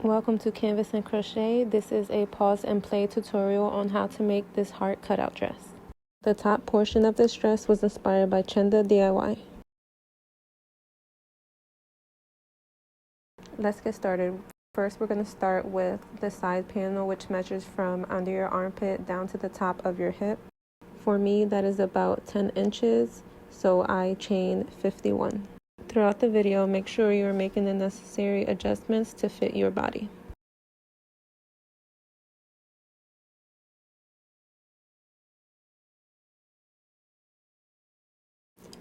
Welcome to Canvas and Crochet. This is a pause and play tutorial on how to make this heart cutout dress. The top portion of this dress was inspired by Chenda DIY. Let's get started. First, we're going to start with the side panel, which measures from under your armpit down to the top of your hip. For me, that is about 10 inches, so I chain 51. Throughout the video, make sure you're making the necessary adjustments to fit your body.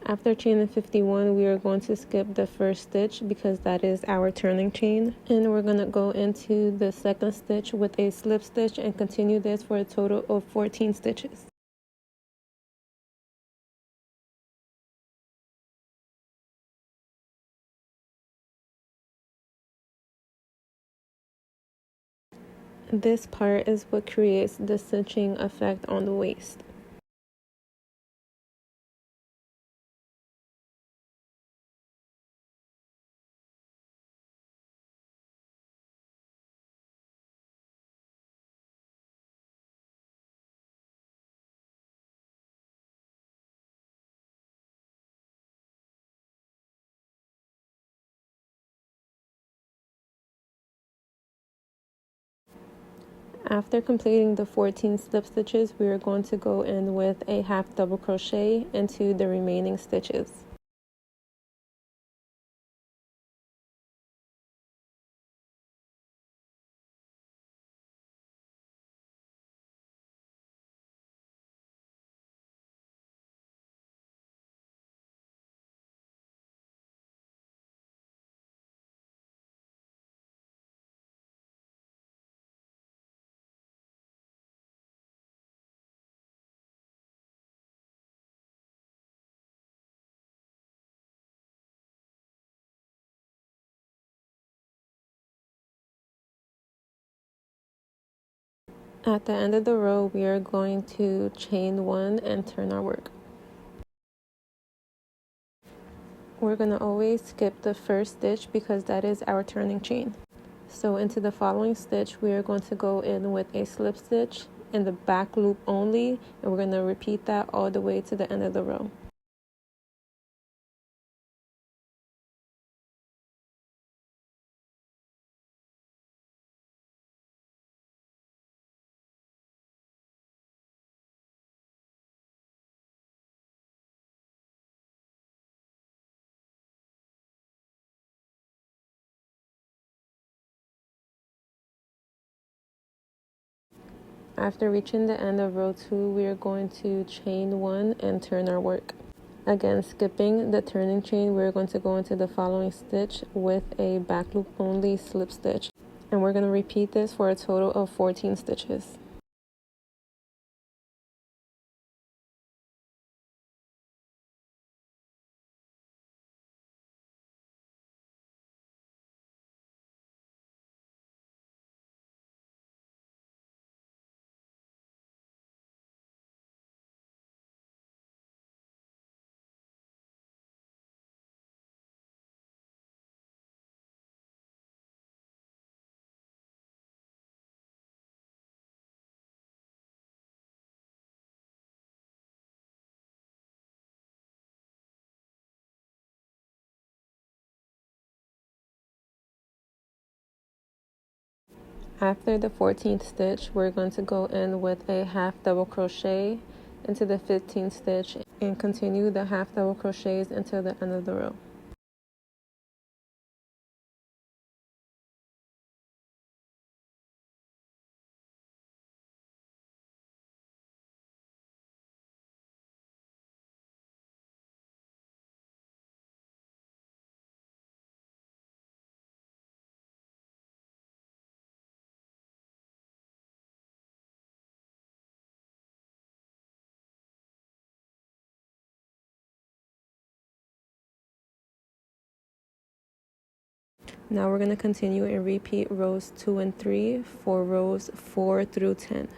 After chaining 51, we are going to skip the first stitch because that is our turning chain. And we're going to go into the second stitch with a slip stitch and continue this for a total of 14 stitches. This part is what creates the cinching effect on the waist. After completing the 14 slip stitches, we are going to go in with a half double crochet into the remaining stitches. At the end of the row, we are going to chain 1 and turn our work. We're going to always skip the first stitch because that is our turning chain. So into the following stitch, we are going to go in with a slip stitch in the back loop only, and we're going to repeat that all the way to the end of the row. After reaching the end of row 2, we are going to chain 1 and turn our work. Again, skipping the turning chain, we're going to go into the following stitch with a back loop only slip stitch. And we're going to repeat this for a total of 14 stitches. After the 14th stitch, we're going to go in with a half double crochet into the 15th stitch and continue the half double crochets until the end of the row. Now we're going to continue and repeat rows 2 and 3 for rows 4 through 10.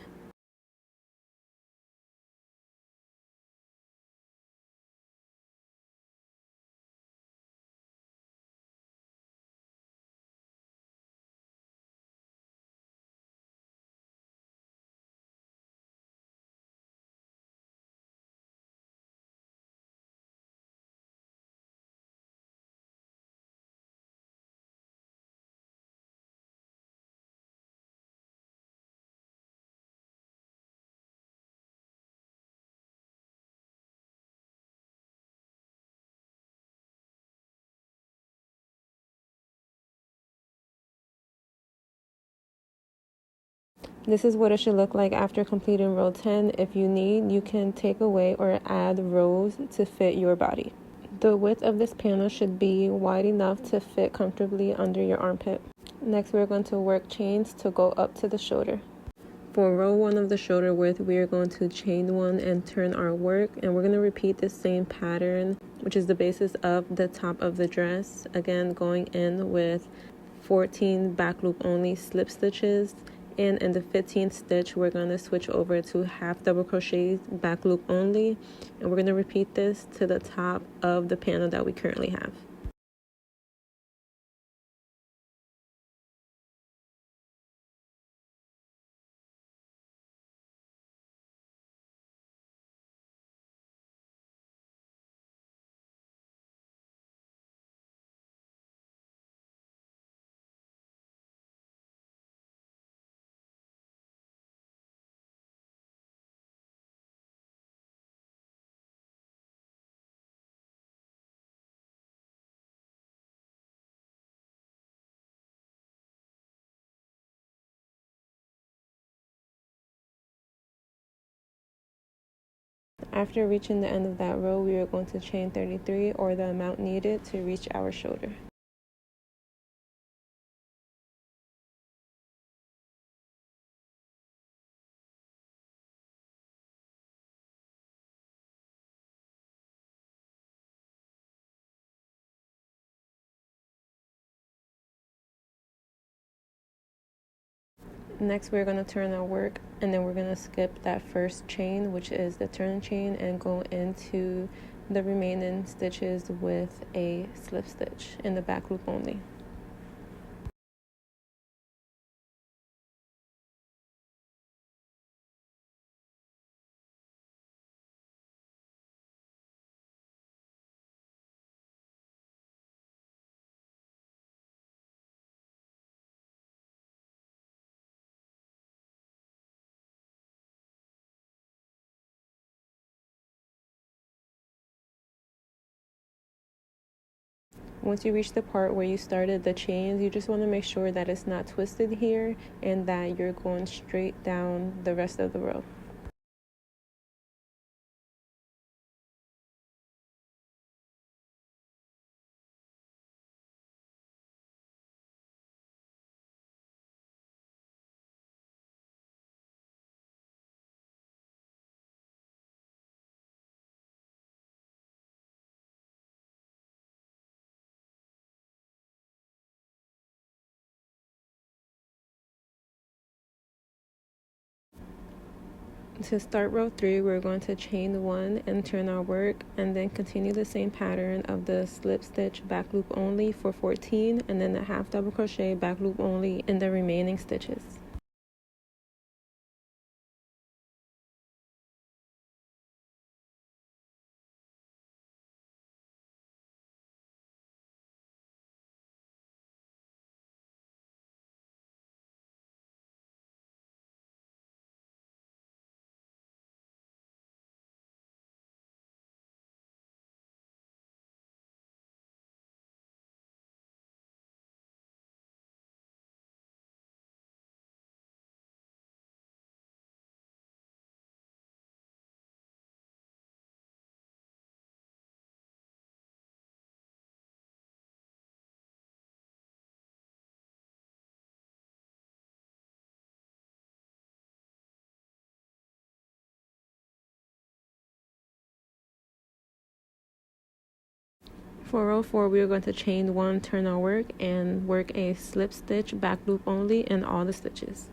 This is what it should look like after completing row 10. If you need, you can take away or add rows to fit your body. The width of this panel should be wide enough to fit comfortably under your armpit. Next, we're going to work chains to go up to the shoulder. For row 1 of the shoulder width, we are going to chain 1 and turn our work, and we're going to repeat the same pattern, which is the basis of the top of the dress. Again, going in with 14 back loop only slip stitches, and in the 15th stitch we're going to switch over to half double crochets back loop only, and we're going to repeat this to the top of the panel that we currently have. After reaching the end of that row, we are going to chain 33, or the amount needed to reach our shoulder. Next, we're going to turn our work, and then we're going to skip that first chain, which is the turn chain, and go into the remaining stitches with a slip stitch in the back loop only. Once you reach the part where you started the chains, you just want to make sure that it's not twisted here and that you're going straight down the rest of the row. To start row 3, we're going to chain 1 and turn our work, and then continue the same pattern of the slip stitch back loop only for 14, and then the half double crochet back loop only in the remaining stitches. For row 4, we are going to chain 1, turn our work, and work a slip stitch back loop only in all the stitches.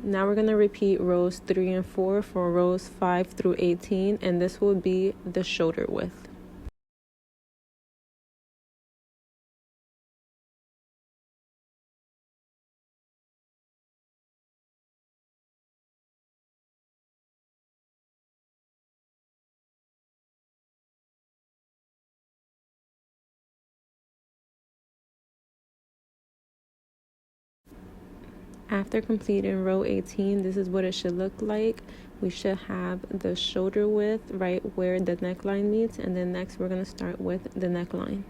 Now we're going to repeat rows 3 and 4 for rows 5 through 18, and this will be the shoulder width. After completing row 18, this is what it should look like. We should have the shoulder width right where the neckline meets, and then next we're going to start with the neckline.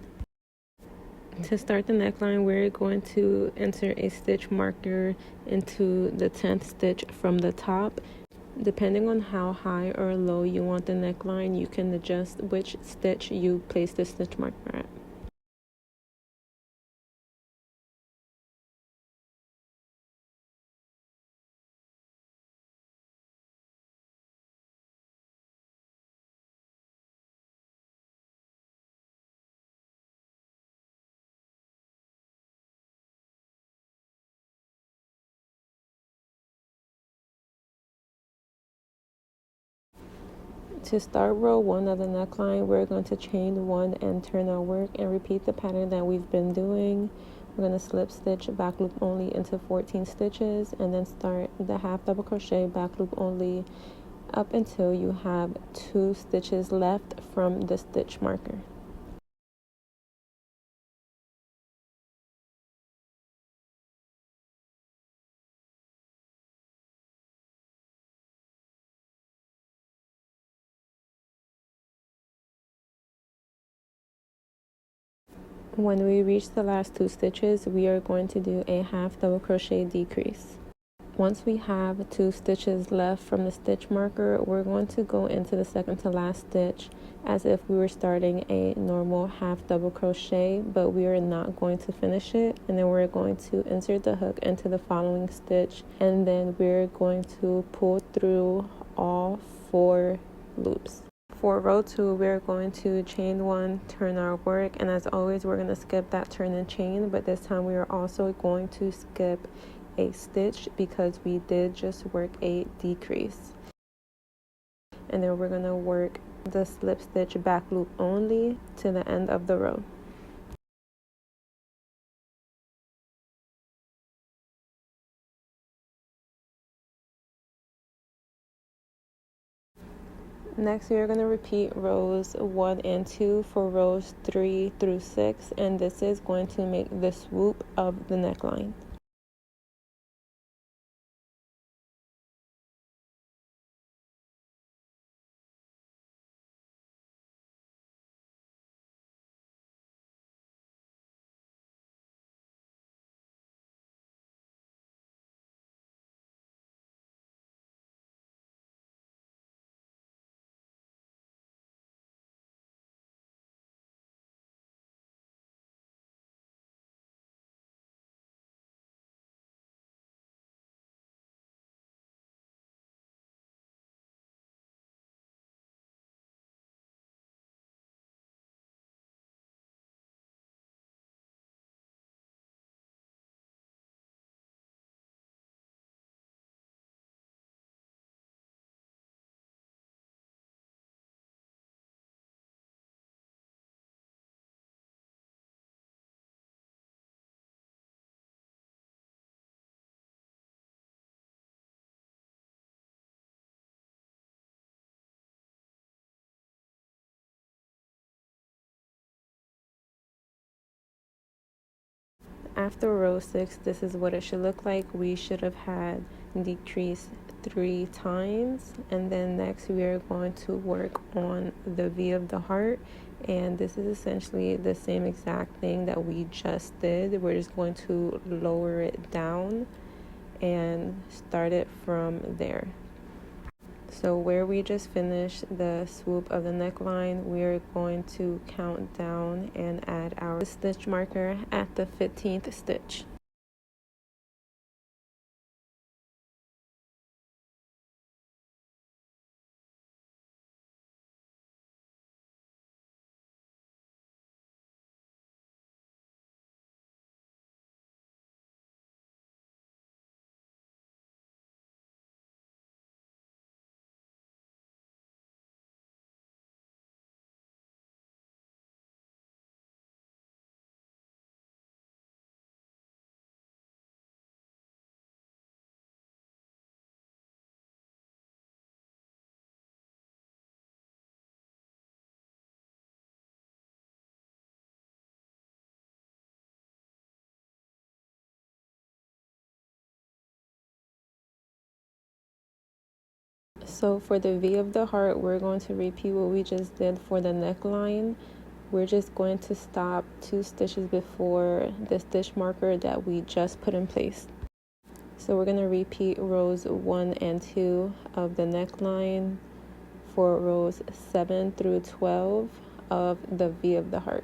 To start the neckline, we're going to insert a stitch marker into the 10th stitch from the top. Depending on how high or low you want the neckline, you can adjust which stitch you place the stitch marker at. To start row 1 of the neckline, we're going to chain 1 and turn our work and repeat the pattern that we've been doing. We're going to slip stitch back loop only into 14 stitches and then start the half double crochet back loop only up until you have 2 stitches left from the stitch marker. When we reach the last 2 stitches, we are going to do a half double crochet decrease. Once we have 2 stitches left from the stitch marker, we're going to go into the second to last stitch as if we were starting a normal half double crochet, but we are not going to finish it. And then we're going to insert the hook into the following stitch, and then we're going to pull through all 4 loops. For row 2, we're going to chain 1, turn our work, and as always we're going to skip that turn and chain, but this time we are also going to skip a stitch because we did just work a decrease. And then we're going to work the slip stitch back loop only to the end of the row. Next, we are going to repeat rows 1 and 2 for rows 3 through 6, and this is going to make the swoop of the neckline. After row 6, this is what it should look like. We should have had decrease 3 times, and then next we are going to work on the V of the heart, and this is essentially the same exact thing that we just did. We're just going to lower it down and start it from there. So where we just finished the swoop of the neckline, we are going to count down and add our stitch marker at the 15th stitch. So for the V of the heart, we're going to repeat what we just did for the neckline. We're just going to stop 2 stitches before the stitch marker that we just put in place. So we're going to repeat rows 1 and 2 of the neckline for rows 7 through 12 of the V of the heart.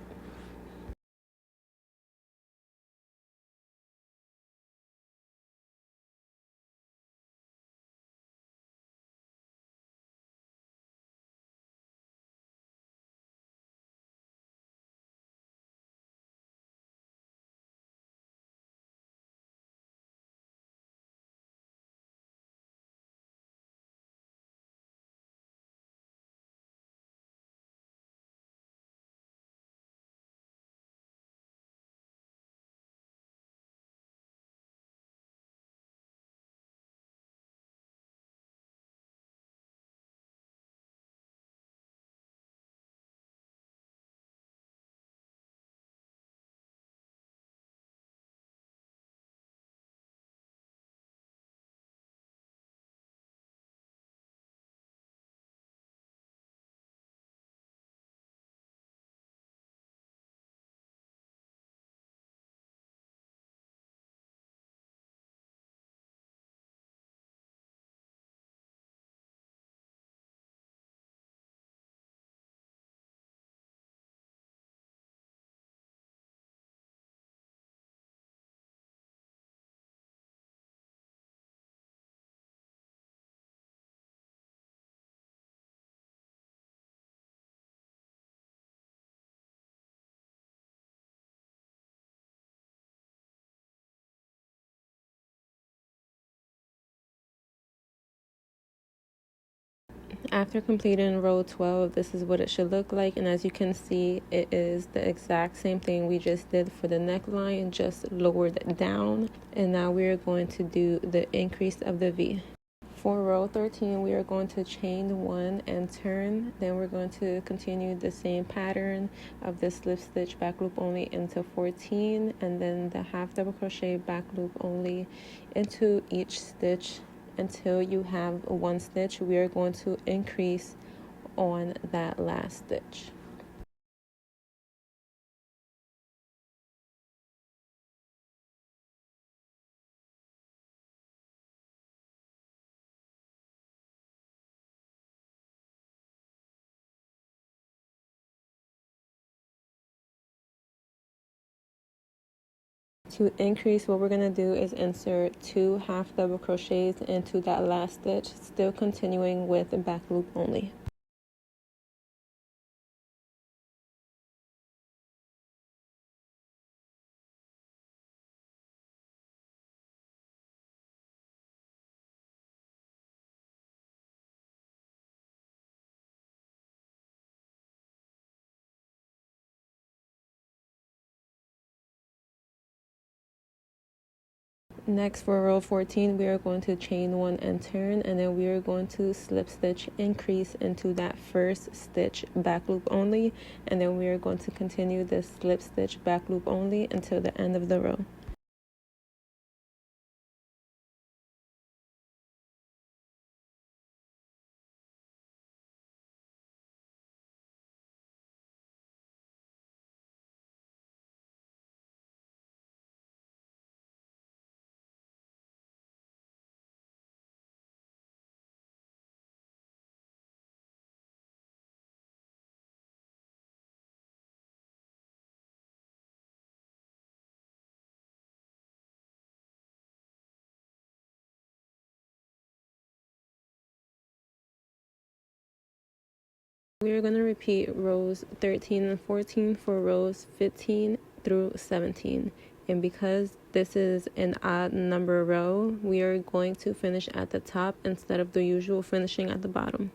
After completing row 12, this is what it should look like, and as you can see, it is the exact same thing we just did for the neckline, just lowered down. And now we are going to do the increase of the V. For row 13, we are going to chain 1 and turn. Then we're going to continue the same pattern of the slip stitch back loop only into 14, and then the half double crochet back loop only into each stitch until you have 1 stitch. We are going to increase on that last stitch. To increase, what we're going to do is insert 2 half double crochets into that last stitch, still continuing with the back loop only. Next, for row 14, we are going to chain 1 and turn, and then we are going to slip stitch increase into that first stitch back loop only, and then we are going to continue this slip stitch back loop only until the end of the row. We are going to repeat rows 13 and 14 for rows 15 through 17. And because this is an odd number row, we are going to finish at the top instead of the usual finishing at the bottom.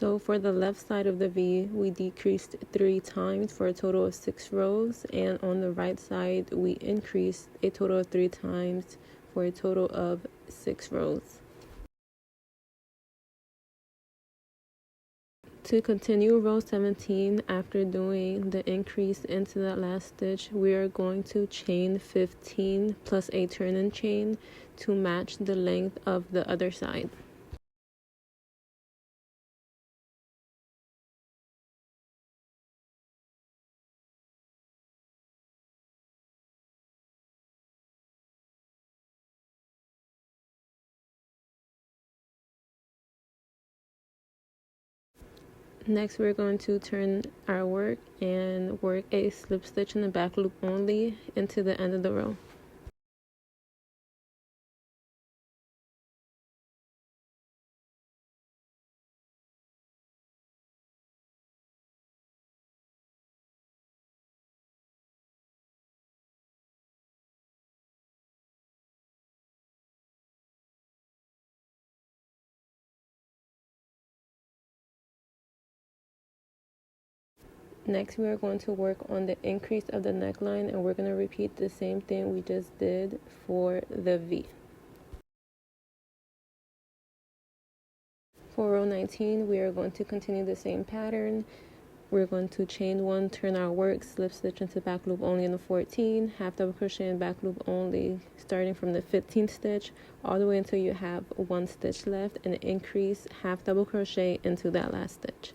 So for the left side of the V, we decreased 3 times for a total of 6 rows, and on the right side, we increased a total of 3 times for a total of 6 rows. To continue row 17, after doing the increase into that last stitch, we are going to chain 15 plus a turn-in chain to match the length of the other side. Next, we're going to turn our work and work a slip stitch in the back loop only into the end of the row. Next, we are going to work on the increase of the neckline, and we're going to repeat the same thing we just did for the V. For row 19, we are going to continue the same pattern. We're going to chain 1, turn our work, slip stitch into back loop only in the 14, half double crochet in back loop only, starting from the 15th stitch all the way until you have 1 stitch left, and increase half double crochet into that last stitch.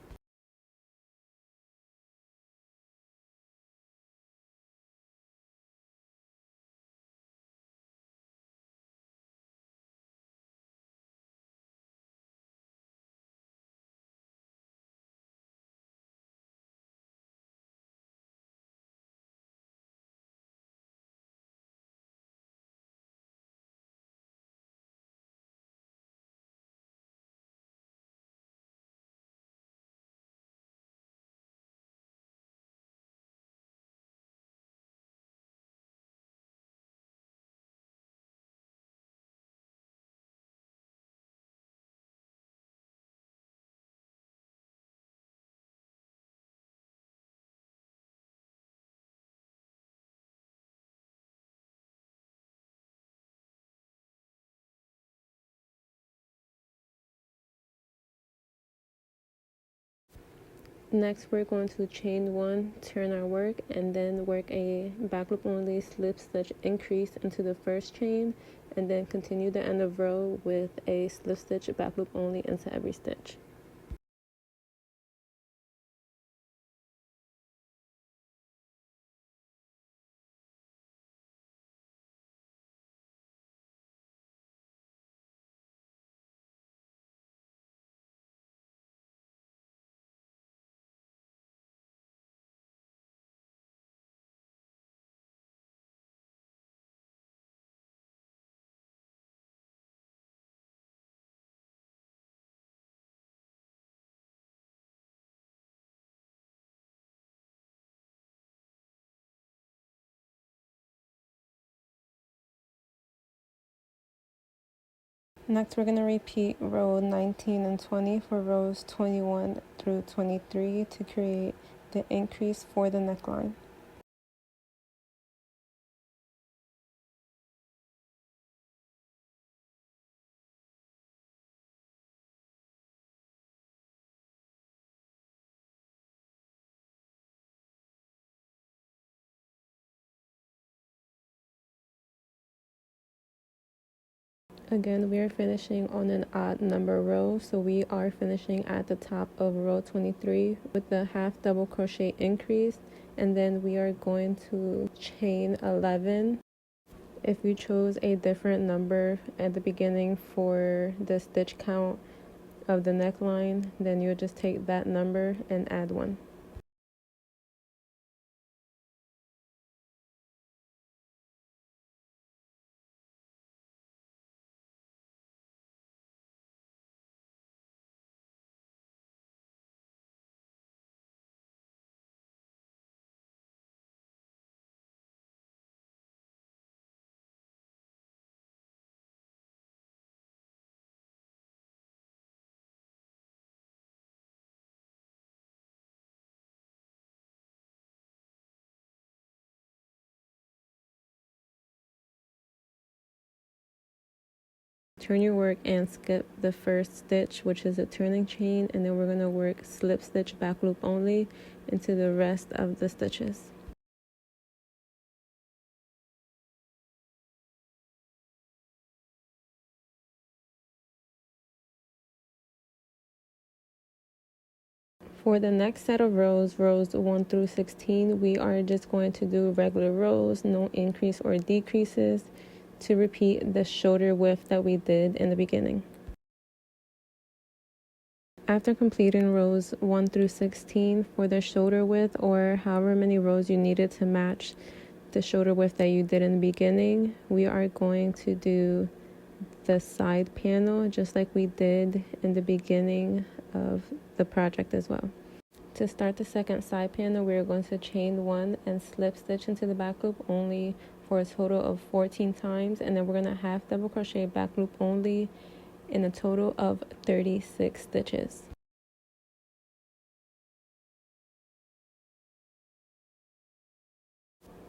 Next, we're going to chain 1, turn our work, and then work a back loop only slip stitch increase into the first chain, and then continue the end of row with a slip stitch back loop only into every stitch. Next, we're going to repeat row 19 and 20 for rows 21 through 23 to create the increase for the neckline. Again, we are finishing on an odd number row, so we are finishing at the top of row 23 with the half double crochet increase, and then we are going to chain 11. If you chose a different number at the beginning for the stitch count of the neckline, then you would just take that number and add 1. turn your work and skip the first stitch, which is a turning chain, and then we're going to work slip stitch back loop only into the rest of the stitches. For the next set of rows, rows 1 through 16, we are just going to do regular rows, no increase or decreases, to repeat the shoulder width that we did in the beginning. After completing rows 1 through 16 for the shoulder width, or however many rows you needed to match the shoulder width that you did in the beginning, we are going to do the side panel just like we did in the beginning of the project as well. To start the second side panel, we are going to chain 1 and slip stitch into the back loop only for a total of 14 times, and then we're going to half double crochet back loop only in a total of 36 stitches.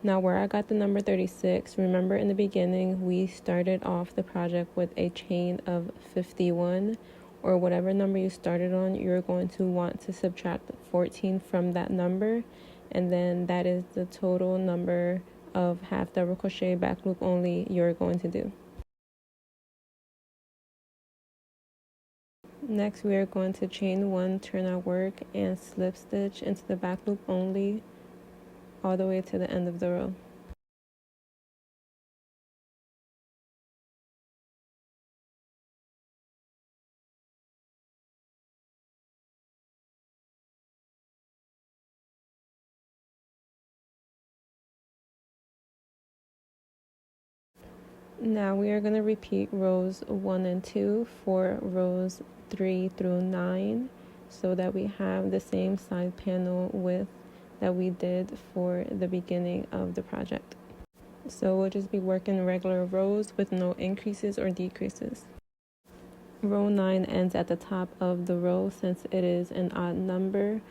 Now where I got the number 36, remember in the beginning we started off the project with a chain of 51, or whatever number you started on, you're going to want to subtract 14 from that number, and then that is the total number of half double crochet back loop only you're going to do. Next we are going to chain 1, turn our work, and slip stitch into the back loop only all the way to the end of the row. Now we are going to repeat rows 1 and 2 for rows 3 through 9 so that we have the same side panel width that we did for the beginning of the project. So we'll just be working regular rows with no increases or decreases. Row 9 ends at the top of the row since it is an odd number.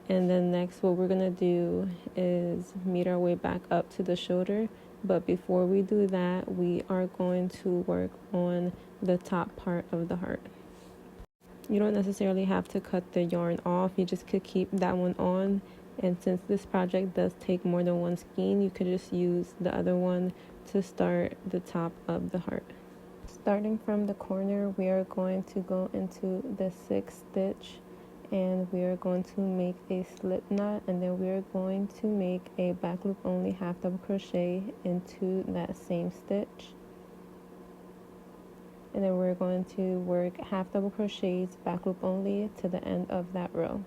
And then next what we're going to do is meet our way back up to the shoulder. But before we do that, we are going to work on the top part of the heart. You don't necessarily have to cut the yarn off. You just could keep that one on. And since this project does take more than one skein, you could just use the other one to start the top of the heart. Starting from the corner, we are going to go into the 6th stitch, and we are going to make a slip knot, and then we are going to make a back loop only half double crochet into that same stitch, and then we're going to work half double crochets back loop only to the end of that row.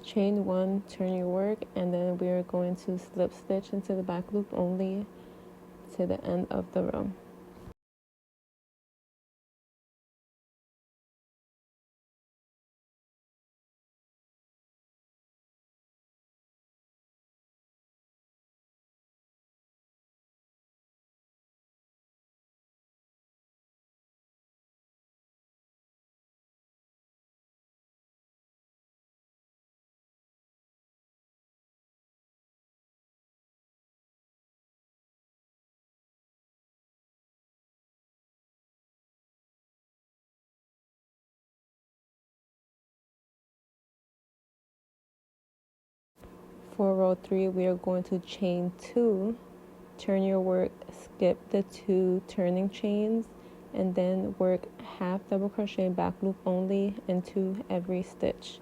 Chain 1, turn your work, and then we are going to slip stitch into the back loop only to the end of the row. For row 3, we are going to chain 2, turn your work, skip the 2 turning chains, and then work half double crochet back loop only into every stitch.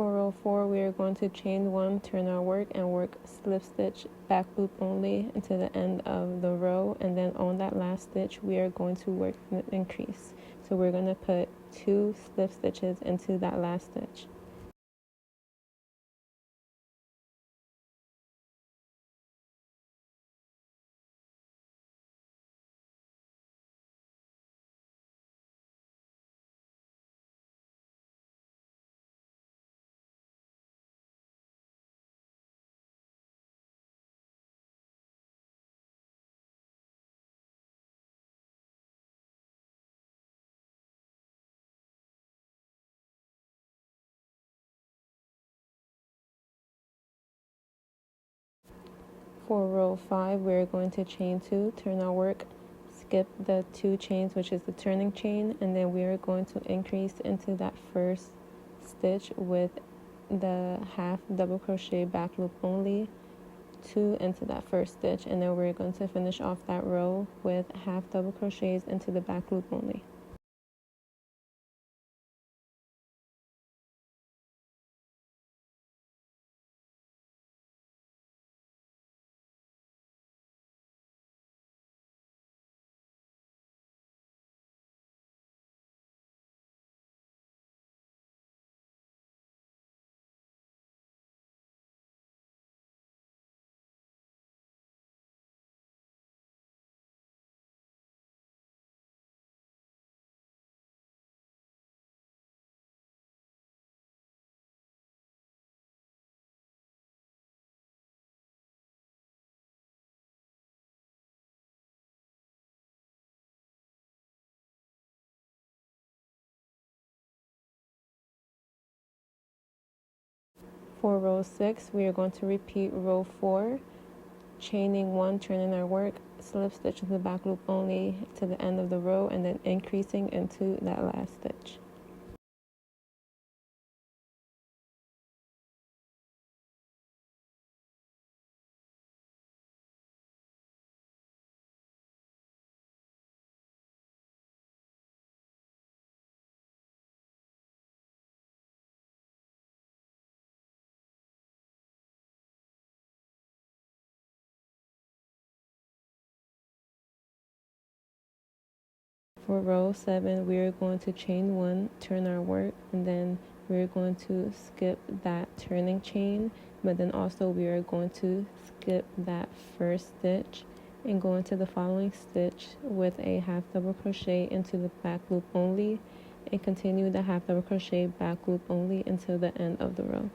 For row 4, we are going to chain 1, turn our work, and work slip stitch back loop only into the end of the row, and then on that last stitch we are going to work the increase. So we're going to put 2 slip stitches into that last stitch. For row 5, we're going to chain 2, turn our work, skip the 2 chains, which is the turning chain, and then we are going to increase into that first stitch with the half double crochet back loop only, 2 into that first stitch, and then we're going to finish off that row with half double crochets into the back loop only. For row 6, we are going to repeat row 4, chaining 1, turning our work, slip stitch into the back loop only to the end of the row, and then increasing into that last stitch. For row 7, we are going to chain 1, turn our work, and then we're going to skip that turning chain, but then also we are going to skip that first stitch and go into the following stitch with a half double crochet into the back loop only, and continue the half double crochet back loop only until the end of the row.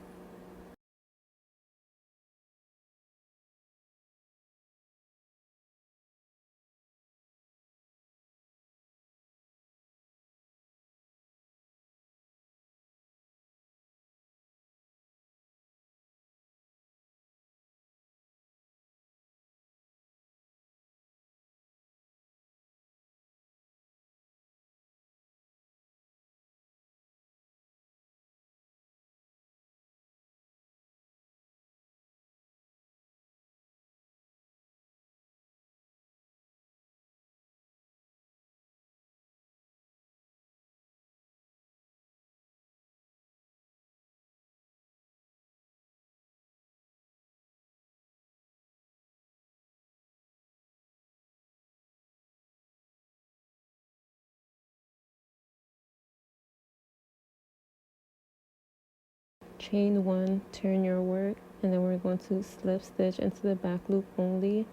Chain 1, turn your work, and then we're going to slip stitch into the back loop only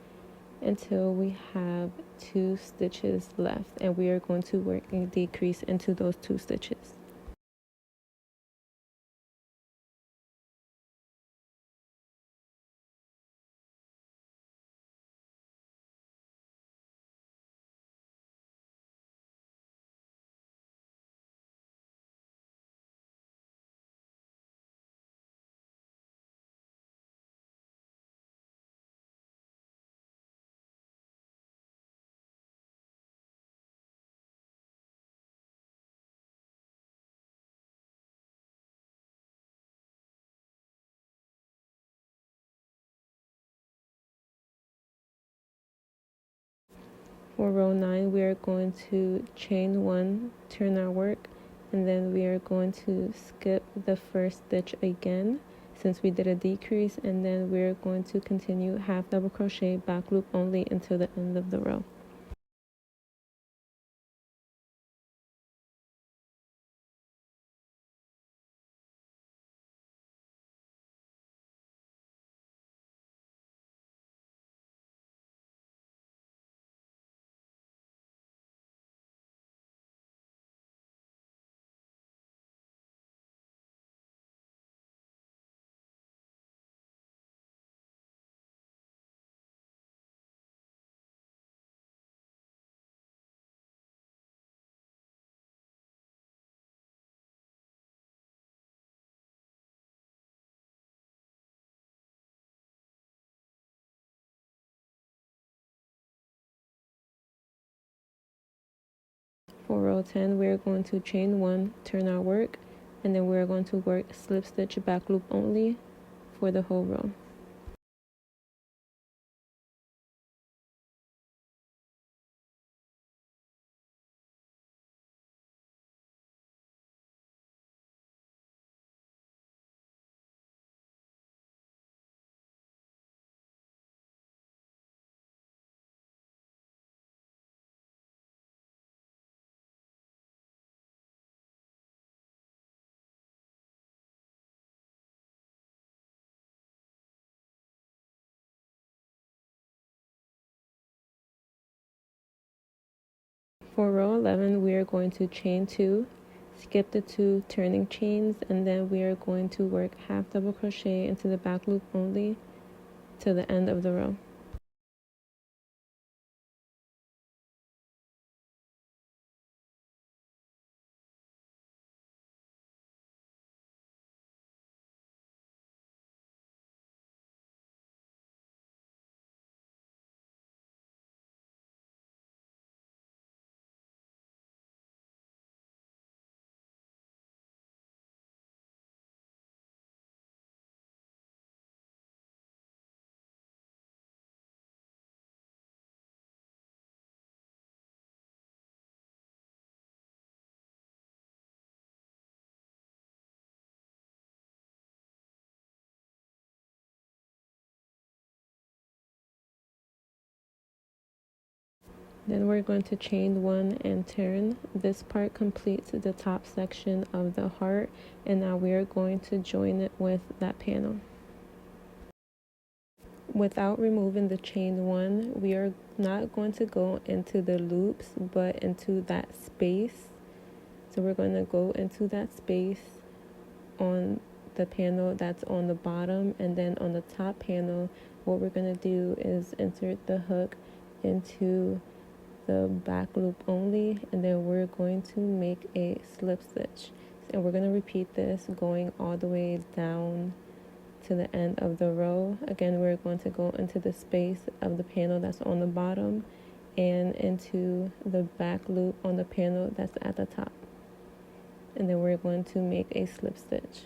until we have 2 stitches left, and we are going to work a decrease into those 2 stitches. For row 9, we are going to chain 1, turn our work, and then we are going to skip the first stitch again since we did a decrease, and then we're going to continue half double crochet back loop only until the end of the row. For row 10, we're going to chain 1, turn our work, and then we're going to work slip stitch back loop only for the whole row. For row 11, we are going to chain 2, skip the 2 turning chains, and then we are going to work half double crochet into the back loop only to the end of the row. Then we're going to chain 1 and turn. This part completes the top section of the heart, and now we are going to join it with that panel. Without removing the chain 1, we are not going to go into the loops but into that space. So we're going to go into that space on the panel that's on the bottom, and then on the top panel what we're going to do is insert the hook into the back loop only, and then we're going to make a slip stitch, and we're going to repeat this going all the way down to the end of the row. Again, we're going to go into the space of the panel that's on the bottom and into the back loop on the panel that's at the top, and then we're going to make a slip stitch.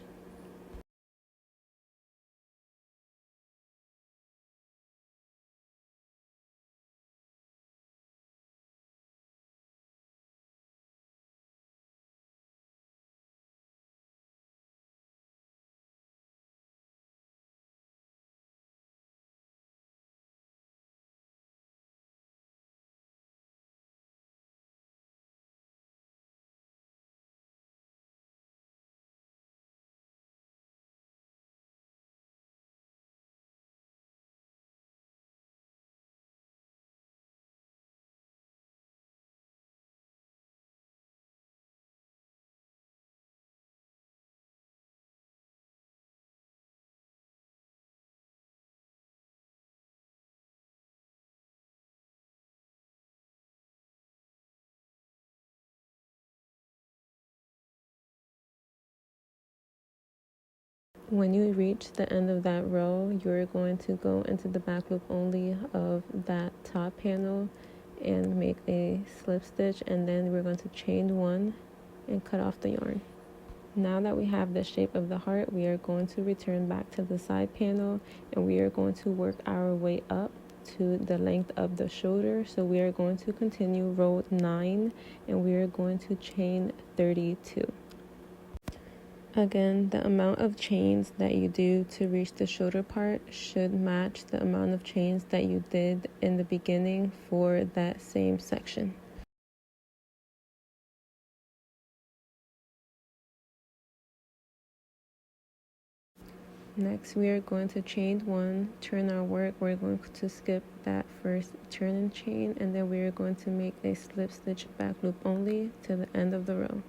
When you reach the end of that row, you're going to go into the back loop only of that top panel and make a slip stitch, and then we're going to chain 1 and cut off the yarn. Now that we have the shape of the heart, we are going to return back to the side panel, and we are going to work our way up to the length of the shoulder. So we are going to continue row 9 and we are going to chain 32. Again, the amount of chains that you do to reach the shoulder part should match the amount of chains that you did in the beginning for that same section. Next, we are going to chain 1, turn our work. We're going to skip that first turn and chain, and then we are going to make a slip stitch back loop only to the end of the row.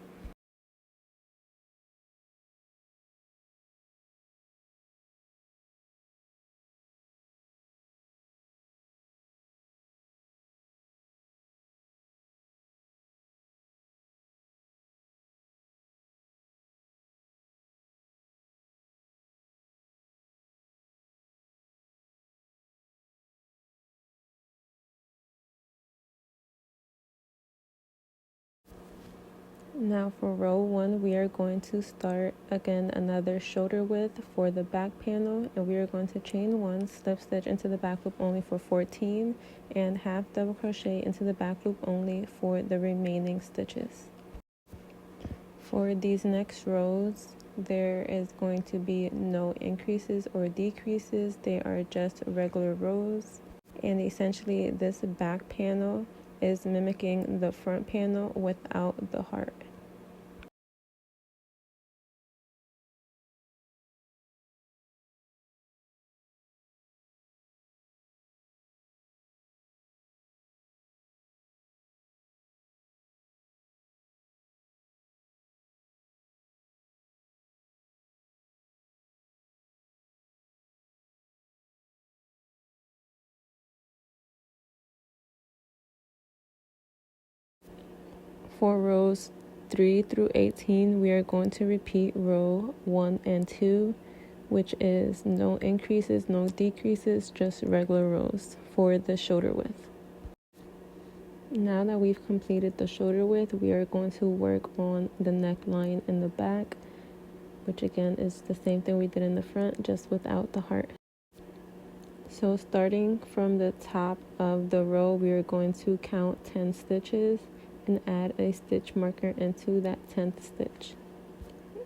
Now for row 1, we are going to start again another shoulder width for the back panel, and we are going to chain 1, slip stitch into the back loop only for 14, and half double crochet into the back loop only for the remaining stitches. For these next rows, there is going to be no increases or decreases. They are just regular rows, and essentially this back panel is mimicking the front panel without the heart. For rows 3 through 18, we are going to repeat row 1 and 2, which is no increases, no decreases, just regular rows for the shoulder width. Now that we've completed the shoulder width, we are going to work on the neckline in the back, which again is the same thing we did in the front, just without the heart. So starting from the top of the row, we are going to count 10 stitches and add a stitch marker into that 10th stitch.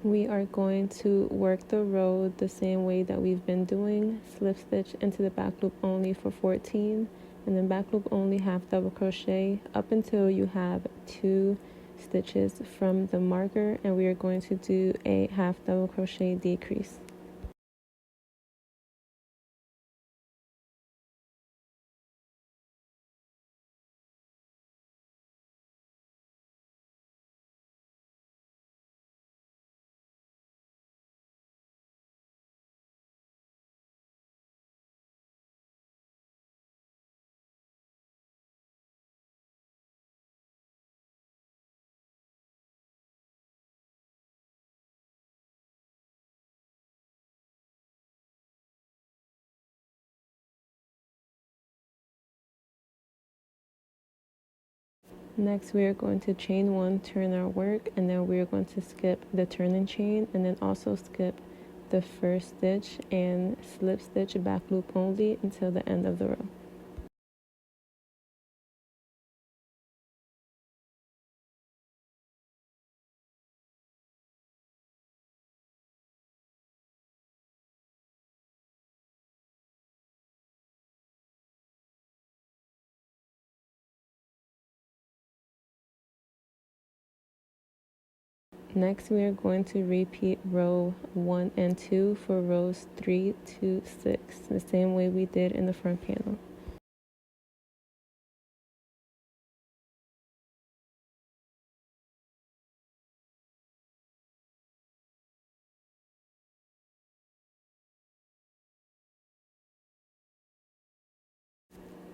We are going to work the row the same way that we've been doing, slip stitch into the back loop only for 14, and then back loop only, half double crochet up until you have 2 stitches from the marker, and we are going to do a half double crochet decrease. Next, we are going to chain 1, turn our work, and then we are going to skip the turn and chain, and then also skip the first stitch and slip stitch back loop only until the end of the row. Next, we are going to repeat row 1 and 2 for rows 3 to 6, the same way we did in the front panel.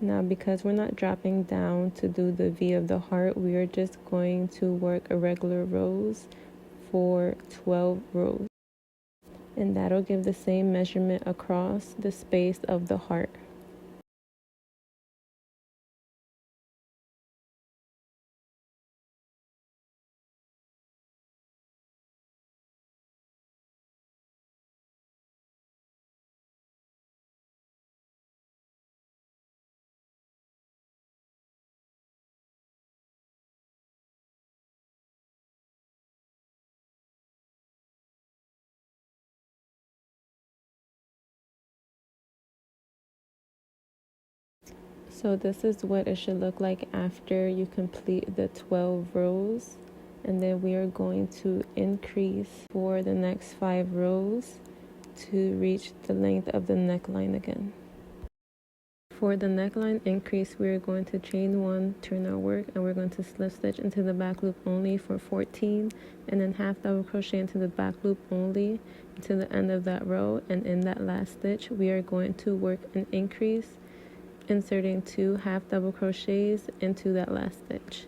Now, because we're not dropping down to do the V of the heart, we are just going to work irregular rows for 12 rows. And that'll give the same measurement across the space of the heart. So this is what it should look like after you complete the 12 rows. And then we are going to increase for the next 5 rows to reach the length of the neckline again. For the neckline increase, we're going to chain 1, turn our work, and we're going to slip stitch into the back loop only for 14, and then half double crochet into the back loop only to the end of that row. And in that last stitch, we are going to work an increase, inserting 2 half double crochets into that last stitch.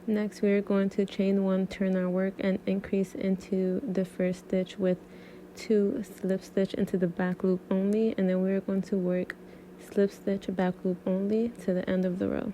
Next, we are going to chain 1, turn our work, and increase into the first stitch with 2 slip stitch into the back loop only, and then we are going to work slip stitch back loop only to the end of the row.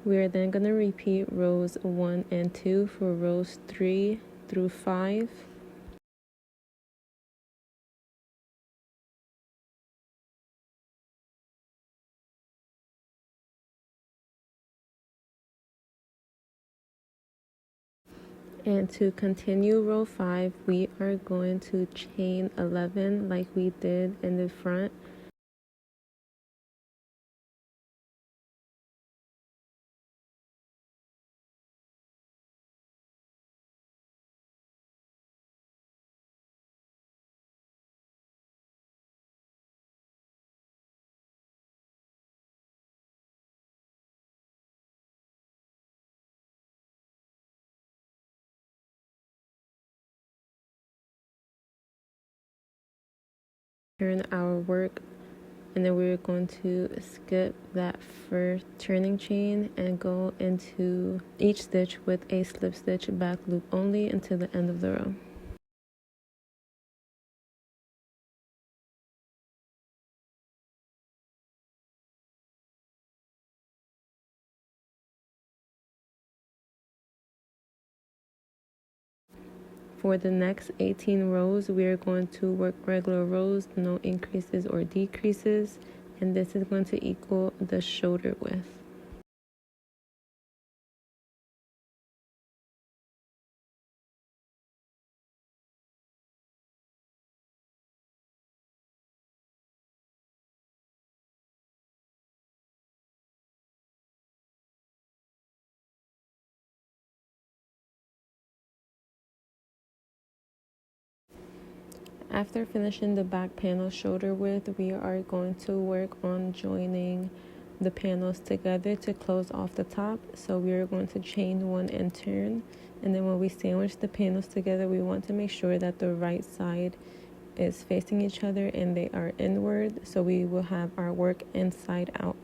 We are then going to repeat rows 1 and 2 for rows 3 through 5. And to continue row 5, we are going to chain 11 like we did in the front. Turn our work, and then we're going to skip that first turning chain and go into each stitch with a slip stitch back loop only until the end of the row. For the next 18 rows, we are going to work regular rows, no increases or decreases, and this is going to equal the shoulder width. After finishing the back panel shoulder width, we are going to work on joining the panels together to close off the top. So we are going to chain 1 and turn, and then when we sandwich the panels together, we want to make sure that the right side is facing each other and they are inward, so we will have our work inside out.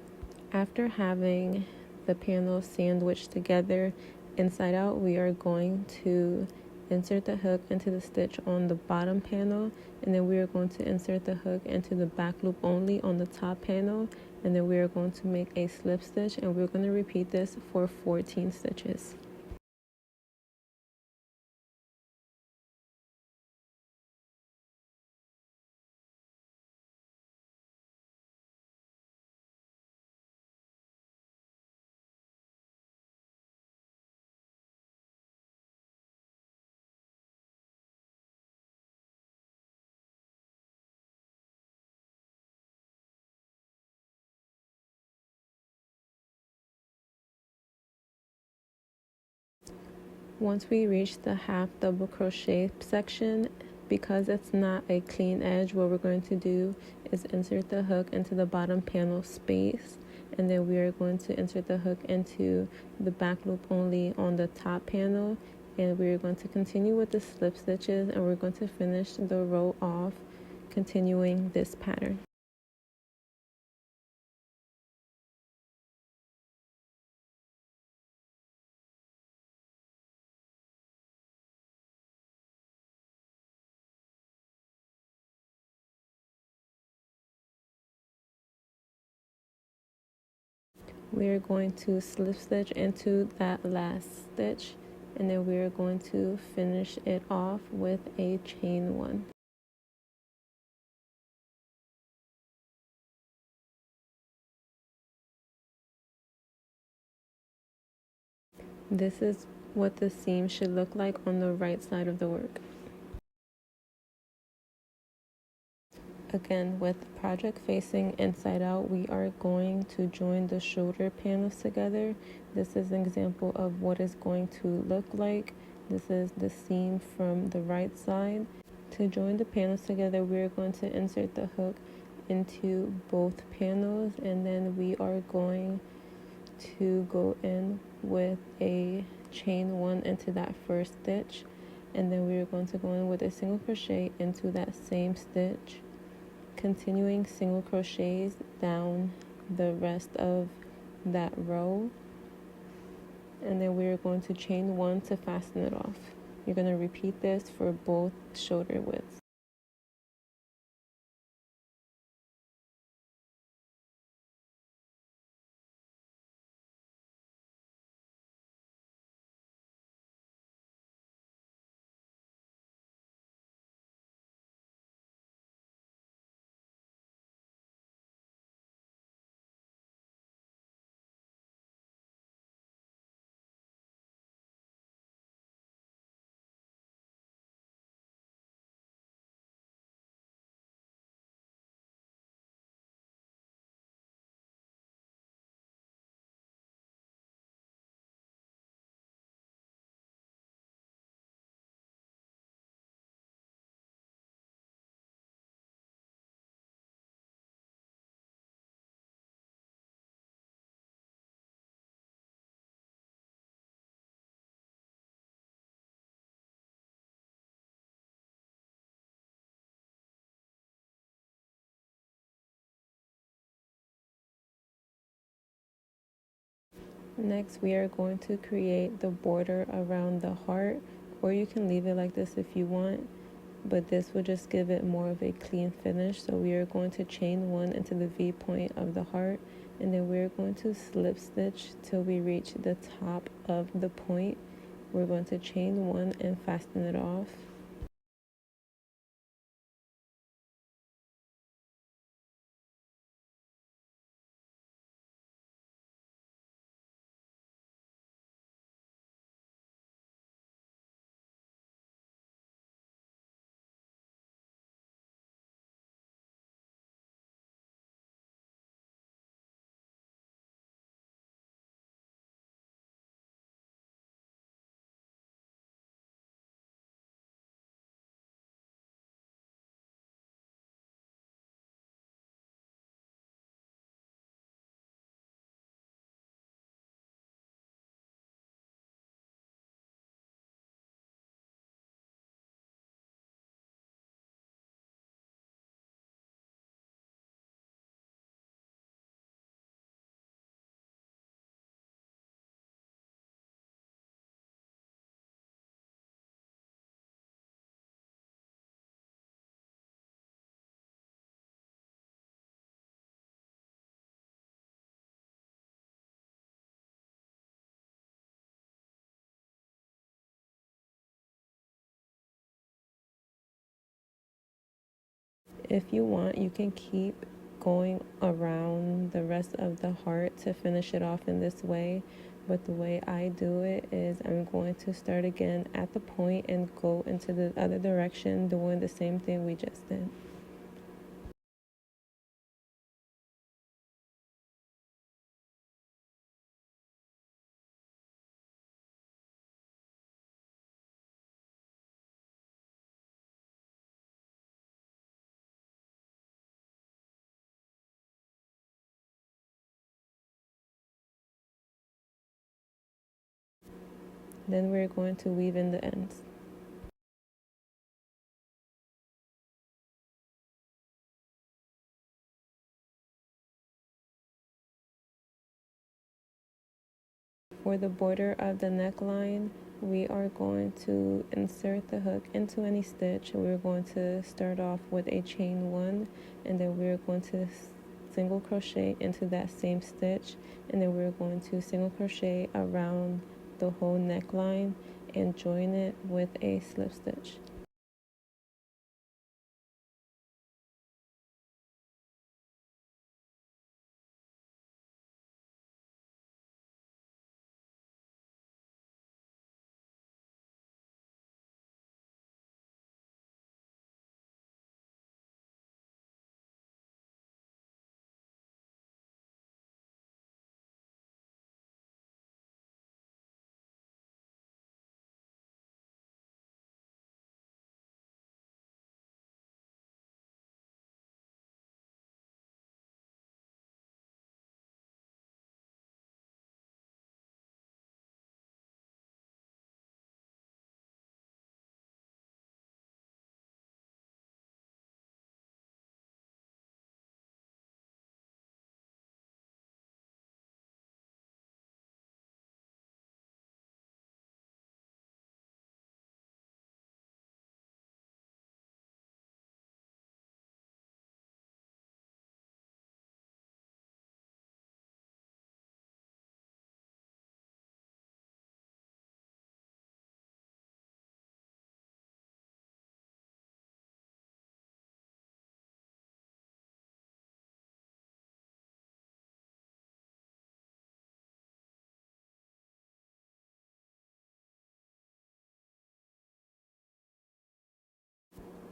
After having the panels sandwiched together inside out, we are going to insert the hook into the stitch on the bottom panel, and then we are going to insert the hook into the back loop only on the top panel, and then we are going to make a slip stitch, and we're going to repeat this for 14 stitches. Once we reach the half double crochet section, Because it's not a clean edge, what we're going to do is insert the hook into the bottom panel space, and then we are going to insert the hook into the back loop only on the top panel, and we're going to continue with the slip stitches, and we're going to finish the row off continuing this pattern. We're going to slip stitch into that last stitch, and then we're going to finish it off with a chain one. This is what the seam should look like on the right side of the work. Again, with the project facing inside out, we are going to join the shoulder panels together. This is an example of what it's going to look like. This is the seam from the right side. To join the panels together, we're going to insert the hook into both panels, and then we are going to go in with a chain one into that first stitch, and then we're going to go in with a single crochet into that same stitch, continuing single crochets down the rest of that row, and then we're going to chain one to fasten it off. You're going to repeat this for both shoulder widths. Next, we are going to create the border around the heart, or you can leave it like this if you want, but this will just give it more of a clean finish. So we are going to chain one into the V point of the heart, and then we're going to slip stitch till we reach the top of the point. We're going to chain one and fasten it off. If you want, you can keep going around the rest of the heart to finish it off in this way, but the way I do it is I'm going to start again at the point and go into the other direction doing the same thing we just did. Then we're going to weave in the ends. For the border of the neckline, we are going to insert the hook into any stitch. We're going to start off with a chain 1, and then we're going to single crochet into that same stitch, and then we're going to single crochet around the whole neckline and join it with a slip stitch.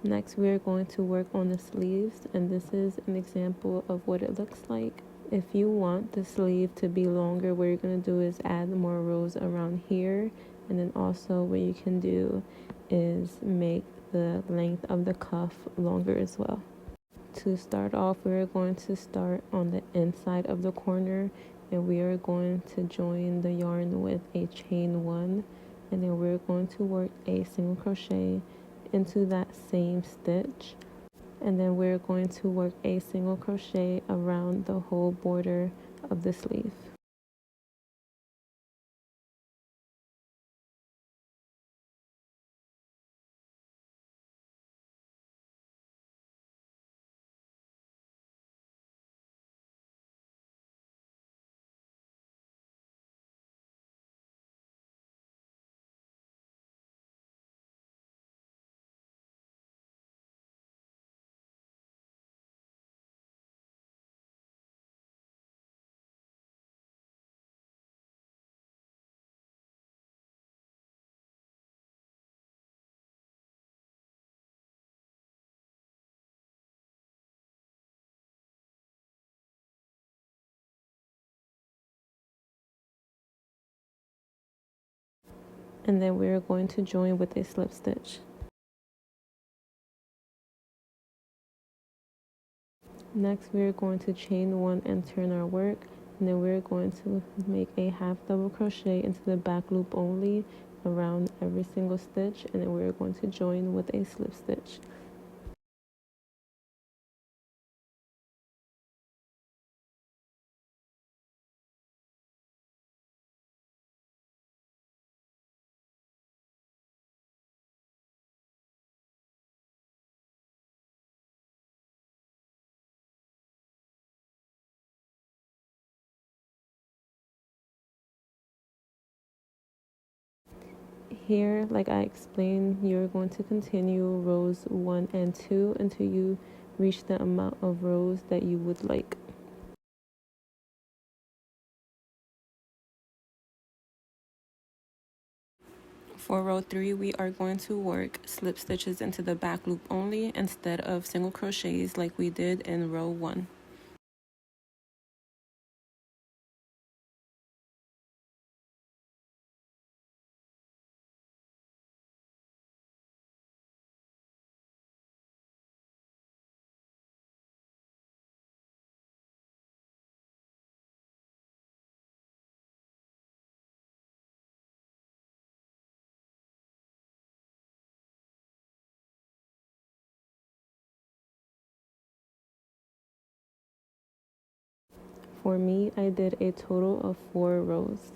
Next, we are going to work on the sleeves, and this is an example of what it looks like. If you want the sleeve to be longer, what you're going to do is add more rows around here, and then also what you can do is make the length of the cuff longer as well. To start off, we're going to start on the inside of the corner, and we are going to join the yarn with a chain 1, and then we're going to work a single crochet into that same stitch, and then we're going to work a single crochet around the whole border of the sleeve. And then we're going to join with a slip stitch. Next, we're going to chain 1 and turn our work, and then we're going to make a half double crochet into the back loop only around every single stitch, and then we're going to join with a slip stitch. Here, like I explained, you're going to continue rows 1 and 2 until you reach the amount of rows that you would like. For row 3, we are going to work slip stitches into the back loop only instead of single crochets like we did in row 1. For me, I did a total of 4 rows.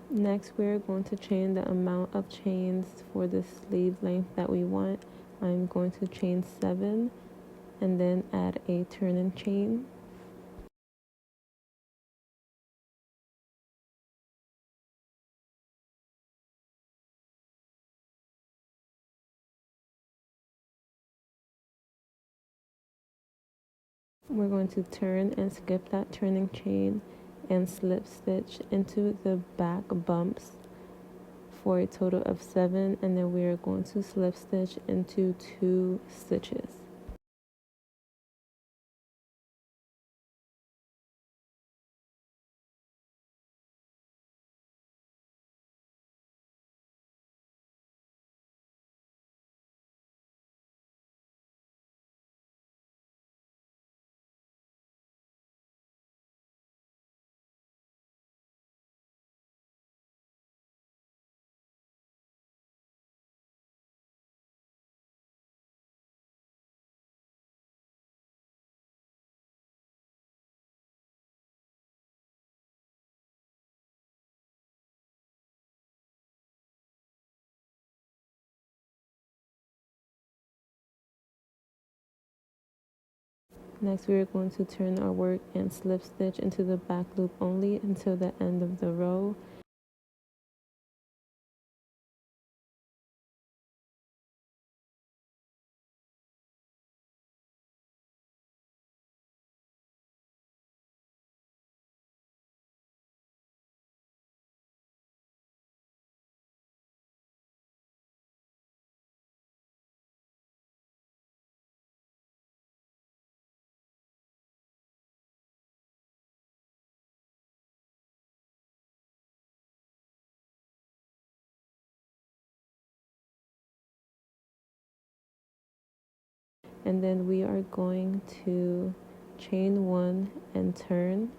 Next, we're going to chain the amount of chains for the sleeve length that we want. I'm going to chain 7 and then add a turning chain. We're going to turn and skip that turning chain and slip stitch into the back bumps for a total of 7, and then we are going to slip stitch into 2 stitches. Next, we are going to turn our work and slip stitch into the back loop only until the end of the row. And then we are going to chain 1 and turn,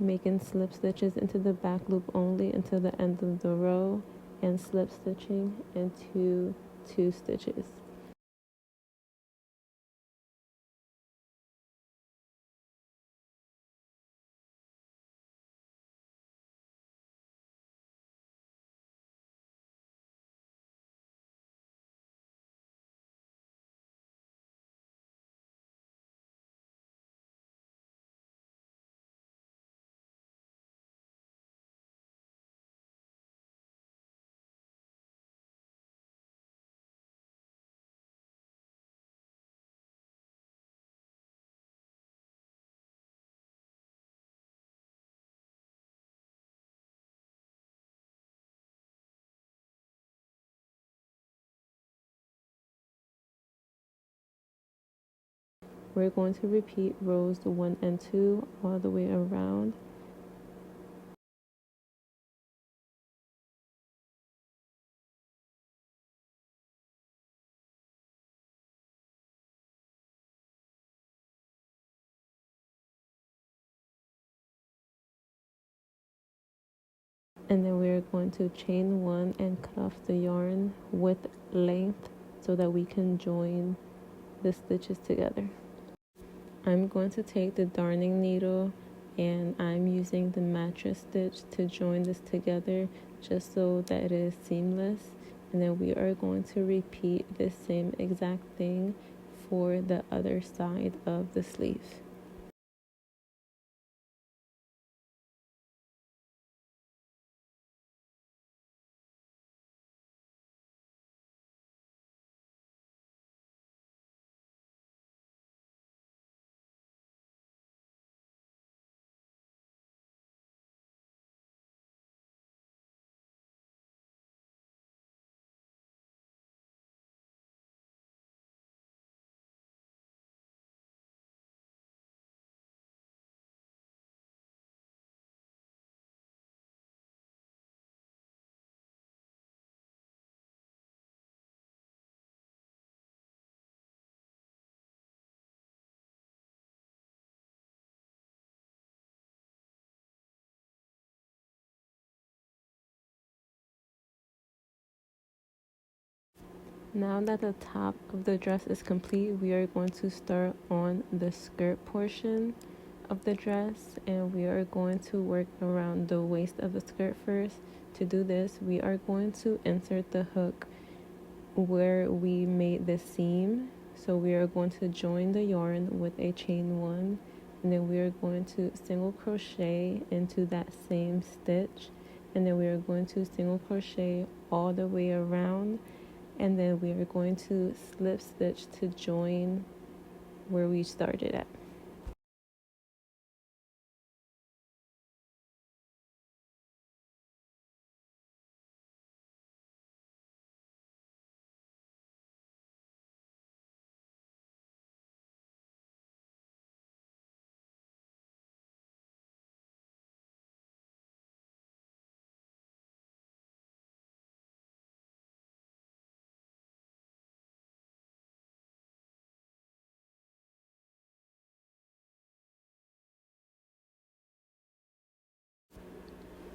making slip stitches into the back loop only until the end of the row, and slip stitching into 2 stitches. We're going to repeat rows 1 and 2 all the way around. And then we're going to chain 1 and cut off the yarn with length so that we can join the stitches together. I'm going to take the darning needle and I'm using the mattress stitch to join this together just so that it is seamless. And then we are going to repeat the same exact thing for the other side of the sleeve. Now that the top of the dress is complete, we are going to start on the skirt portion of the dress, and we are going to work around the waist of the skirt first. To do this, we are going to insert the hook where we made the seam. So we are going to join the yarn with a chain 1, and then we are going to single crochet into that same stitch, and then we are going to single crochet all the way around, and then we are going to slip stitch to join where we started at.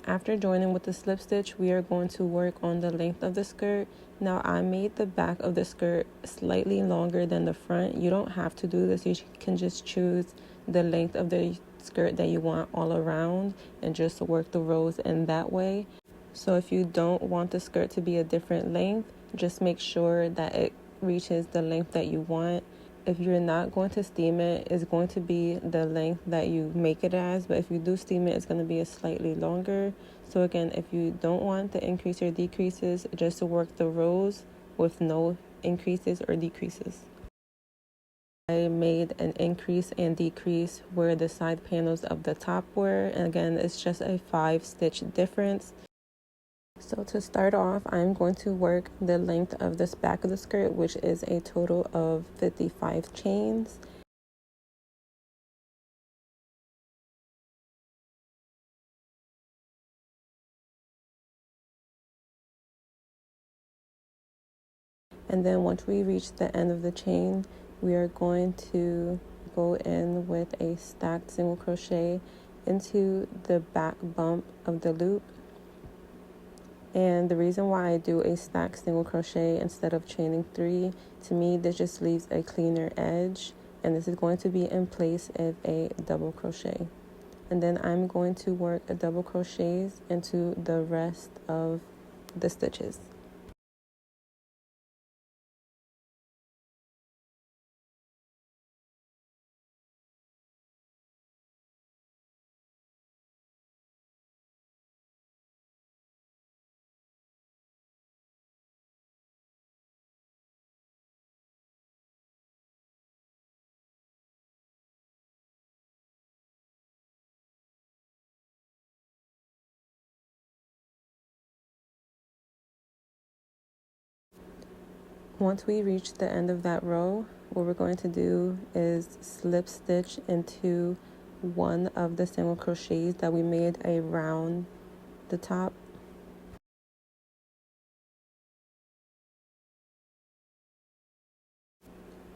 After joining with the slip stitch, we are going to work on the length of the skirt. Now I made the back of the skirt slightly longer than the front. You don't have to do this. You can just choose the length of the skirt that you want all around and just work the rows in that way. So if you don't want the skirt to be a different length, just make sure that it reaches the length that you want. If you're not going to steam it, it's going to be the length that you make it as, but if you do steam it, it's going to be a slightly longer. So again, if you don't want the increase or decreases, just to work the rows with no increases or decreases. I made an increase and decrease where the side panels of the top were, and again, it's just a 5-stitch difference. So to start off, I'm going to work the length of this back of the skirt, which is a total of 55 chains. And then once we reach the end of the chain, we are going to go in with a stacked single crochet into the back bump of the loop. And the reason why I do a stacked single crochet instead of chaining 3, to me this just leaves a cleaner edge, and this is going to be in place of a double crochet. And then I'm going to work a double crochets into the rest of the stitches. Once we reach the end of that row, what we're going to do is slip stitch into one of the single crochets that we made around the top.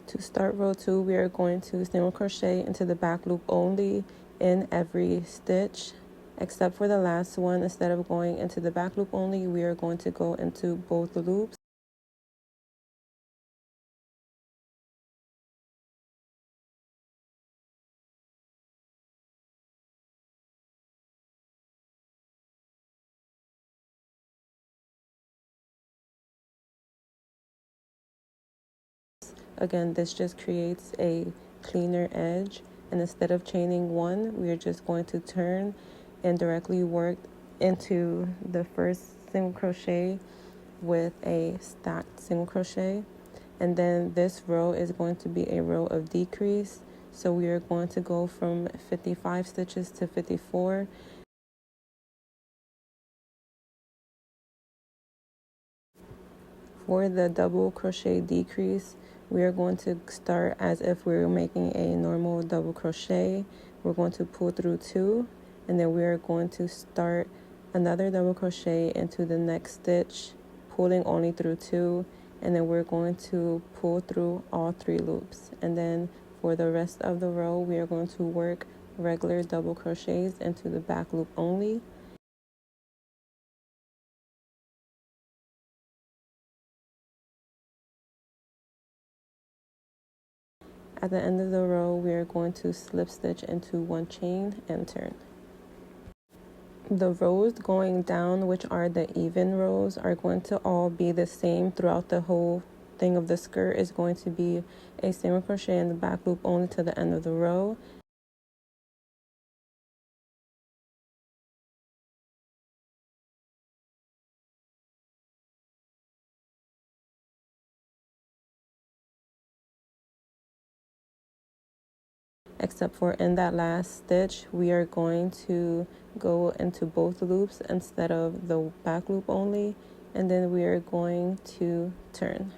To start row 2, we are going to single crochet into the back loop only in every stitch, except for the last one. Instead of going into the back loop only, we are going to go into both loops. Again, this just creates a cleaner edge, and instead of chaining 1, we are just going to turn and directly work into the first single crochet with a stacked single crochet, and then this row is going to be a row of decrease. So we are going to go from 55 stitches to 54. For the double crochet decrease, we are going to start as if we were making a normal double crochet. We're going to pull through 2, and then we are going to start another double crochet into the next stitch, pulling only through 2, and then we're going to pull through all 3 loops. And then for the rest of the row, we are going to work regular double crochets into the back loop only. At the end of the row, we are going to slip stitch into one chain and turn. The rows going down, which are the even rows, are going to all be the same throughout the whole thing of the skirt. Is going to be a single crochet in the back loop only to the end of the row. Except for in that last stitch, we are going to go into both loops instead of the back loop only, and then we are going to turn.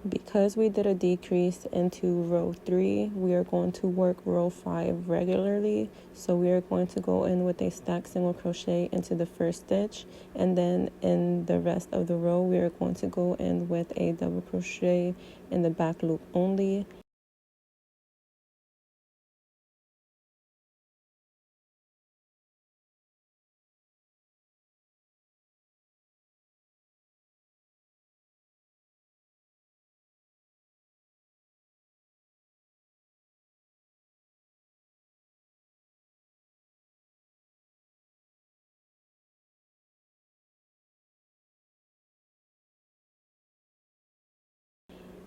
Because we did a decrease into row 3, we are going to work row 5 regularly. So we are going to go in with a stacked single crochet into the first stitch, and then in the rest of the row we are going to go in with a double crochet in the back loop only.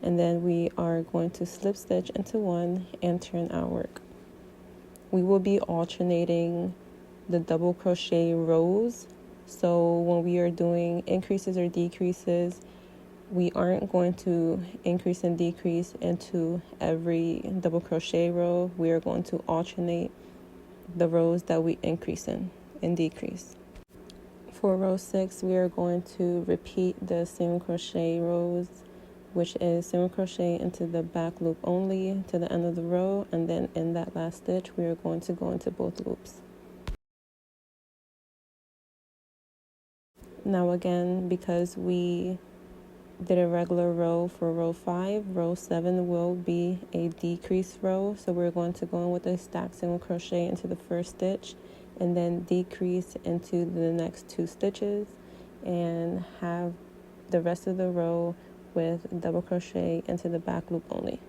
And then we are going to slip stitch into one and turn our work. We will be alternating the double crochet rows, so when we are doing increases or decreases, we aren't going to increase and decrease into every double crochet row. We are going to alternate the rows that we increase in and decrease. For row 6, we are going to repeat the single crochet rows, which is single crochet into the back loop only to the end of the row, and then in that last stitch we are going to go into both loops. Now again, because we did a regular row for row 5, row 7 will be a decrease row, so we're going to go in with a stacked single crochet into the first stitch and then decrease into the next 2 stitches and have the rest of the row with double crochet into the back loop only.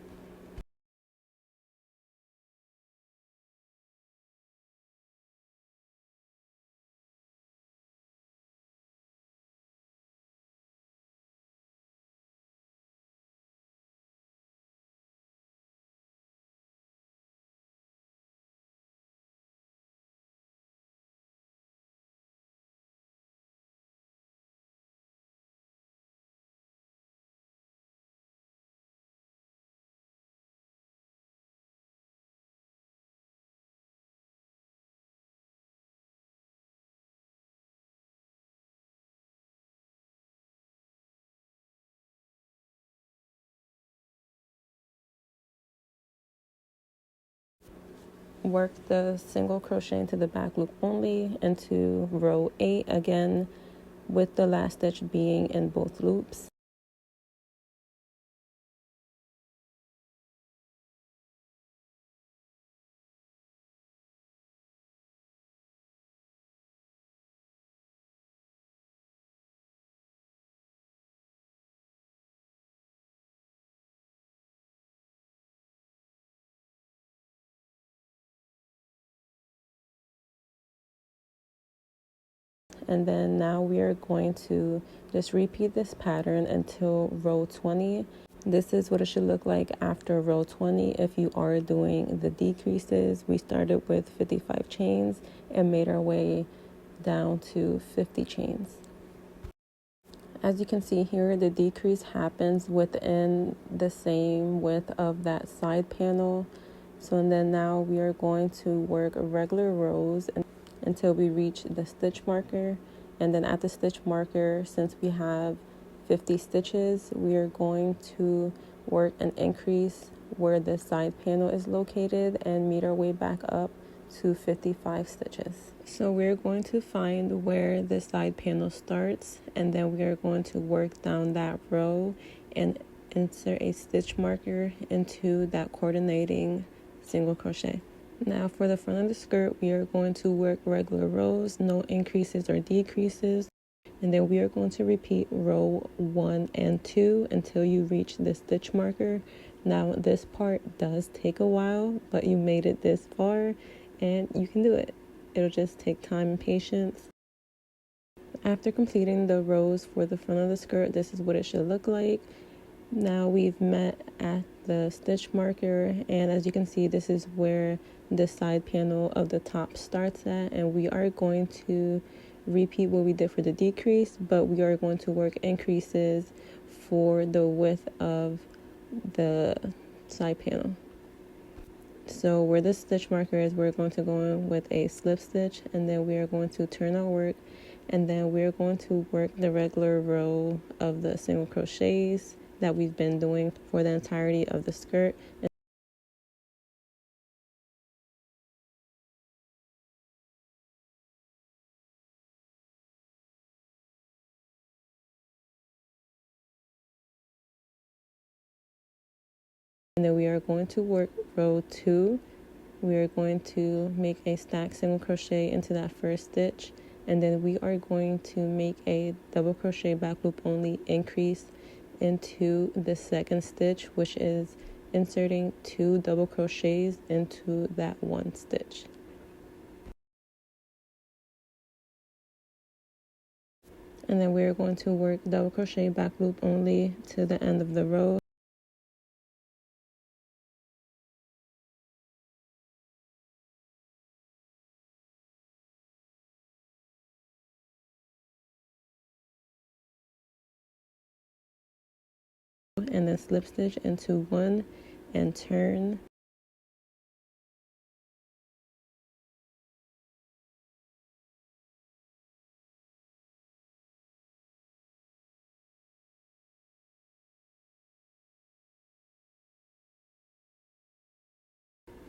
Work the single crochet into the back loop only into row 8 again, with the last stitch being in both loops. And then now we are going to just repeat this pattern until row 20. This is what it should look like after row 20 if you are doing the decreases. We started with 55 chains and made our way down to 50 chains. As you can see here, the decrease happens within the same width of that side panel. So and then now we are going to work regular rows until we reach the stitch marker, and then at the stitch marker, since we have 50 stitches, we are going to work an increase where the side panel is located and meet our way back up to 55 stitches. So we're going to find where the side panel starts, and then we are going to work down that row and insert a stitch marker into that coordinating single crochet. Now for the front of the skirt, we are going to work regular rows, no increases or decreases. and then we are going to repeat row 1 and 2 until you reach the stitch marker. Now this part does take a while, but you made it this far and you can do it. It'll just take time and patience. After completing the rows for the front of the skirt, this is what it should look like. Now we've met at the stitch marker, and as you can see, this is where the side panel of the top starts at, and we are going to repeat what we did for the decrease, but we are going to work increases for the width of the side panel. So where the stitch marker is, we're going to go in with a slip stitch, and then we are going to turn our work, and then we're going to work the regular row of the single crochets that we've been doing for the entirety of the skirt. And then we are going to work row 2. We are going to make a stack single crochet into that first stitch, and then we are going to make a double crochet back loop only increase into the second stitch, which is inserting 2 double crochets into that one stitch. And then we're going to work double crochet back loop only to the end of the row. And then slip stitch into 1 and turn.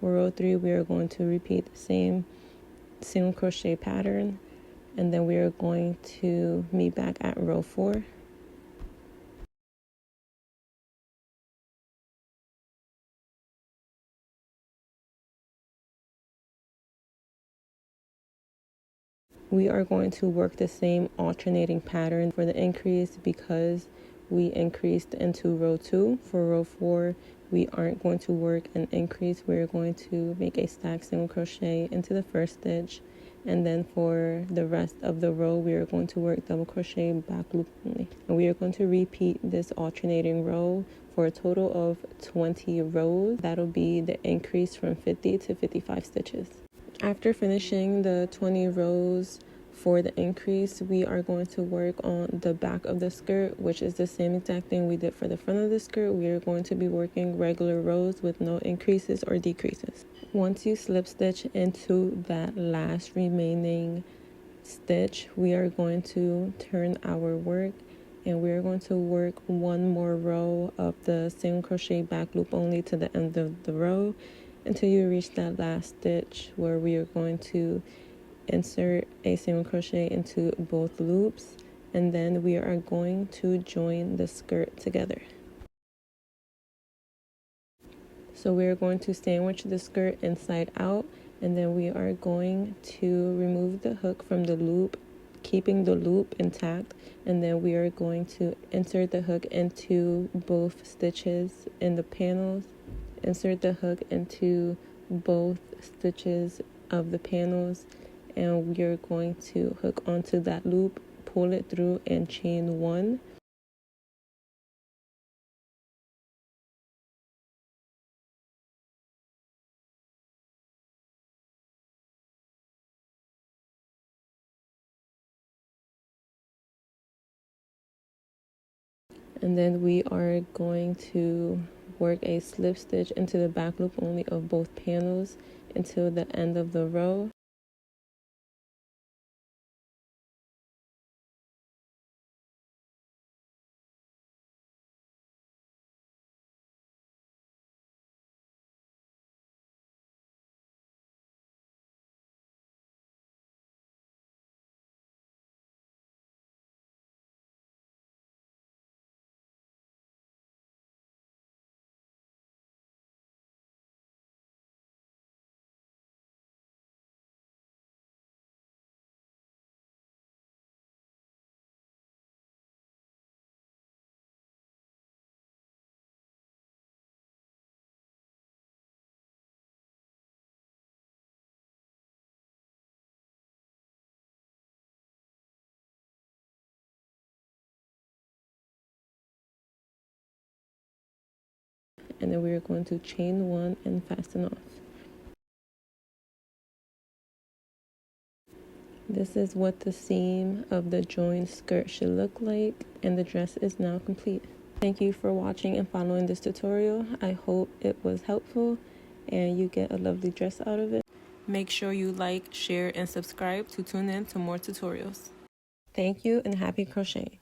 For row 3, we are going to repeat the same single crochet pattern, and then we are going to meet back at row 4. We are going to work the same alternating pattern for the increase because we increased into row 2. For row 4, we aren't going to work an increase. We're going to make a stack single crochet into the first stitch, and then for the rest of the row, we are going to work double crochet back loop only. And we are going to repeat this alternating row for a total of 20 rows. That'll be the increase from 50 to 55 stitches. After finishing the 20 rows for the increase, we are going to work on the back of the skirt, which is the same exact thing we did for the front of the skirt. We are going to be working regular rows with no increases or decreases. Once you slip stitch into that last remaining stitch, we are going to turn our work, and we're going to work one more row of the single crochet back loop only to the end of the row until you reach that last stitch where we are going to insert a single crochet into both loops, and then we are going to join the skirt together. So we are going to sandwich the skirt inside out, and then we are going to remove the hook from the loop, keeping the loop intact, and then we are going to insert the hook into both stitches in the panels. Insert the hook into both stitches of the panels, and we are going to hook onto that loop, pull it through, and chain 1. And then we are going to work a slip stitch into the back loop only of both panels until the end of the row. then we are going to chain 1 and fasten off. This is what the seam of the joined skirt should look like, and the dress is now complete. Thank you for watching and following this tutorial. I hope it was helpful and you get a lovely dress out of it. Make sure you like, share, and subscribe to tune in to more tutorials. Thank you and happy crocheting.